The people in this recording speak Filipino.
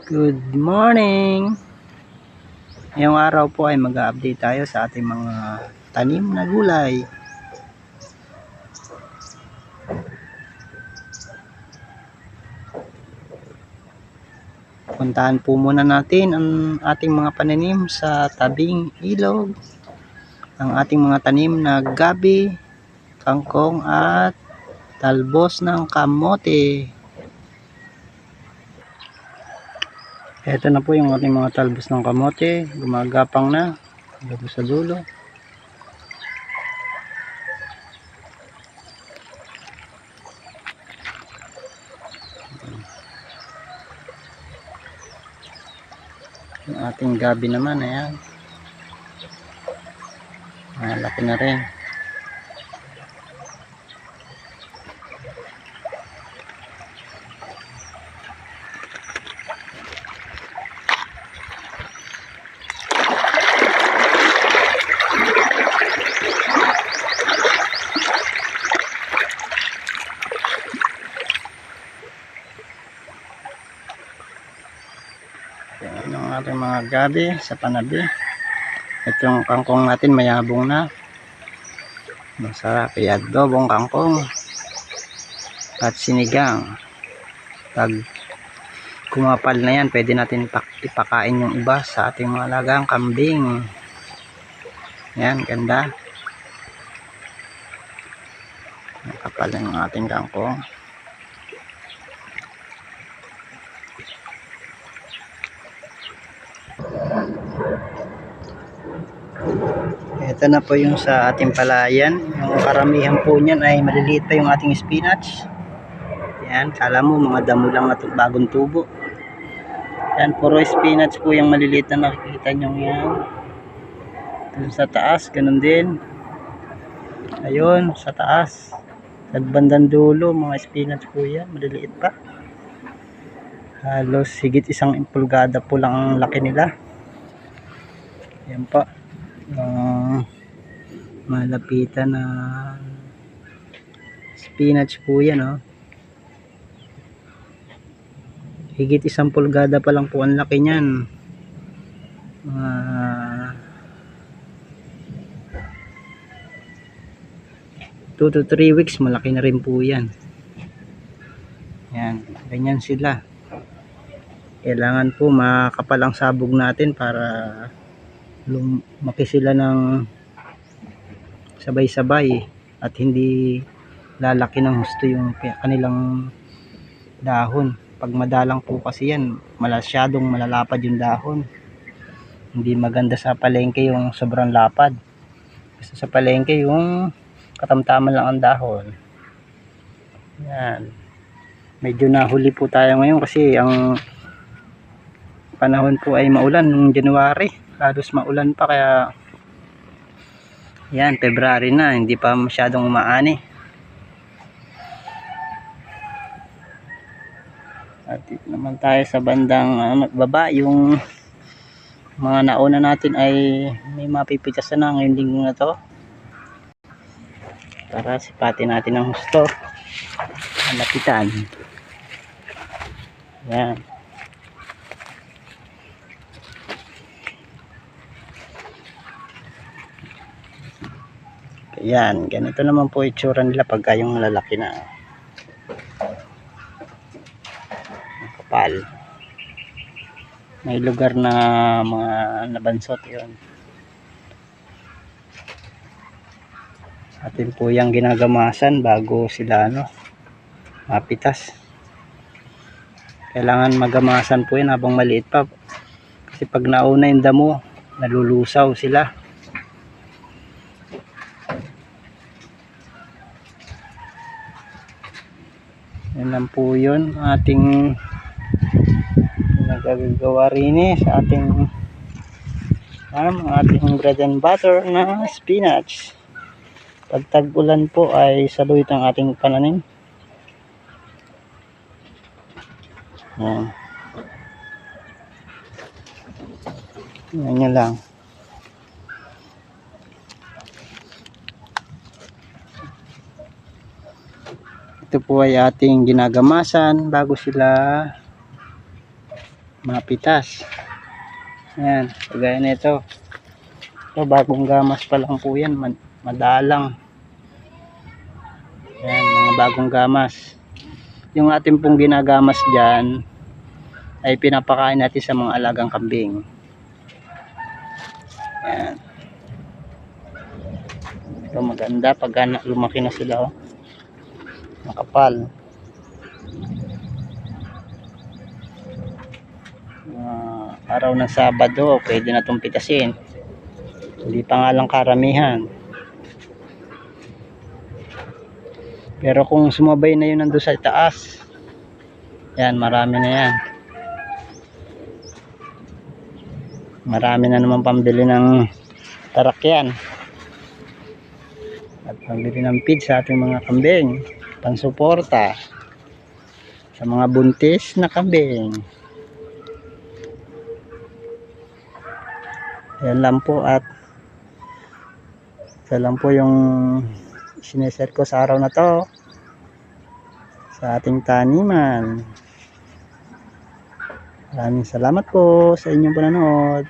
Good morning! Ngayong araw po ay mag-update tayo sa ating mga tanim na gulay. Puntahan po muna natin ang ating mga pananim sa tabing ilog. Ang ating mga tanim na gabi, kangkong at talbos ng kamote. Ito na po yung ating mga talbos ng kamote, gumagapang na dito sa dulo. Yung ating gabi naman, ayan, malaki na rin. Yan ang ating mga gabi sa panabi. Ito yung kangkong natin, mayabong na. Masarap i-adobong kangkong at sinigang. Pag kumapal na yan, pwede natin ipakain yung iba sa ating mga alagang kambing. Yan, ganda. Kapal ng ating kangkong. Ito na po yung sa ating palayan. Yung karamihan po niyan ay maliliit pa yung ating spinach. Yan, kala mo mga damo lang na bagong tubo. Yan, puro spinach po yung maliliit na nakikita nyo yan. Dun sa taas, ganun din. Ayun, sa taas. Sa bandang dulo, mga spinach po yan, maliliit pa. Halos higit 1 pulgada po lang ang laki nila. Yan pa. Malapitan na spinach po yan, oh. Higit 1 pulgada pa lang po ang laki niyan. 2 to 3 weeks malaki na rin po yan. Yan, ganyan sila. Kailangan po makapal ang sabog natin para lumaki sila ng sabay-sabay at hindi lalaki ng husto yung kanilang dahon. Pag madalang po kasi yan, masyadong malalapad yung dahon. Hindi maganda sa palengke yung sobrang lapad. Gusto sa palengke yung katamtaman lang ang dahon. Yan. Medyo nahuli po tayo ngayon kasi ang panahon po ay maulan noong January. Halos maulan pa, kaya yan, February na, hindi pa masyadong umaani. At dito naman tayo sa bandang baba, yung mga nauna natin ay may mapipitasan na ngayong linggo na to. Para sipatin natin ang husto. Malapitan. Yan. Yan, ganito naman po itsura nila pagka yung lalaki na. Kapal. May lugar na mga nabansot yun. Atin po yung ginagamasan bago sila mapitas. Kailangan magamasan po yun habang maliit pa. Kasi pag nauna yung damo, nalulusaw sila. Yan lang po yun ating nagagawa rin sa ating bread and butter na spinach. Pag tag-ulan po ay saluit ang ating pananim. Yan. Yan lang. Ito po ay ating ginagamasan bago sila mga pitas. Ayan, kagaya nito. Ito, bagong gamas pa lang po yan, madalang. Ayan, mga bagong gamas. Yung ating pong ginagamas dyan ay pinapakain natin sa mga alagang kambing. Ayan. Ito maganda pag lumaki na sila, oh. Makapal. Araw ng Sabado, pwede na itong pitasin. Hindi pa nga lang karamihan. Pero kung sumabay na yun nandun sa taas, yan, marami na yan. Marami na naman pambili ng tarakyan at pambili ng feed sa ating mga kambing, pangsuporta sa mga buntis na kambing. Yan lang po, at ito lang po yung sineshare ko sa araw na to sa ating taniman. Maraming salamat po sa inyong panonood.